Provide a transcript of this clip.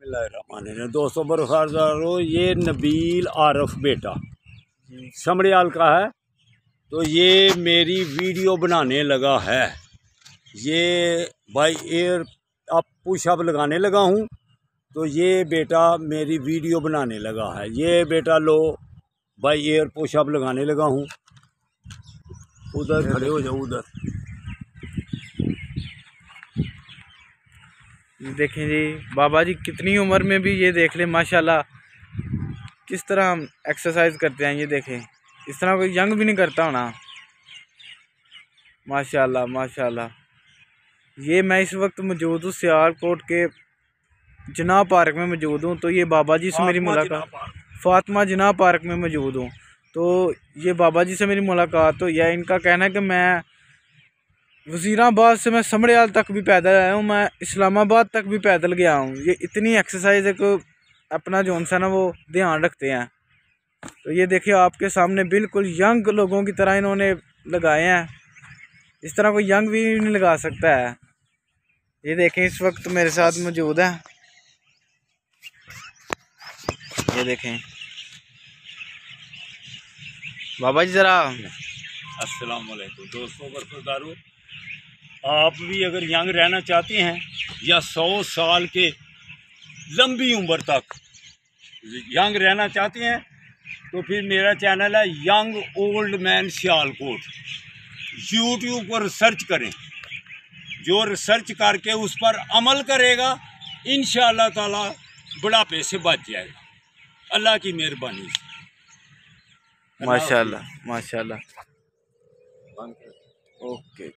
बिस्मिल्लाहिर्रहमानिर्रहीम। दोस्तों बरखारो, ये नबील आरफ बेटा समड़ियाल का है। तो ये मेरी वीडियो बनाने लगा है। ये बाई एयर अब पुशअप लगाने लगा हूँ, तो ये बेटा मेरी वीडियो बनाने लगा है। ये बेटा लो बाई एयर पुशअप लगाने लगा हूँ। उधर खड़े हो जाओ, उधर देखें जी, बाबा जी कितनी उम्र में भी ये देख लें माशाल्लाह किस तरह हम एक्सरसाइज करते हैं। ये देखें, इस तरह कोई यंग भी नहीं करता होना। माशाल्लाह माशाल्लाह। ये मैं इस वक्त मौजूद हूँ सियालकोट के जिनाह पार्क में मौजूद हूँ। तो ये बाबा जी से मेरी मुलाकात, फातिमा जिनाह पार्क में मौजूद हूँ। तो ये बाबा जी से मेरी मुलाकात हुई है। इनका कहना है कि मैं वज़ीराबाद से मैं समड़ियाल तक भी पैदल आया हूँ, मैं इस्लामाबाद तक भी पैदल गया हूँ। ये इतनी एक्सरसाइज है कि अपना जो सा ना वो ध्यान रखते हैं। तो ये देखिए आपके सामने बिल्कुल यंग लोगों की तरह इन्होंने लगाए हैं। इस तरह कोई यंग भी नहीं लगा सकता है। ये देखें इस वक्त मेरे साथ मौजूद है। ये देखें बाबा जी ज़रा। अस्सलाम वालेकुम दोस्तों बरखुरदारों, आप भी अगर यंग रहना चाहते हैं या 100 साल के लंबी उम्र तक यंग रहना चाहते हैं, तो फिर मेरा चैनल है young old man Sialkot. YouTube पर सर्च करें। जो रिसर्च करके उस पर अमल करेगा इंशाअल्लाह ताला बुढ़ापे से बच जाएगा, अल्लाह की मेहरबानी से। माशाल्लाह माशाल्लाह। ओके।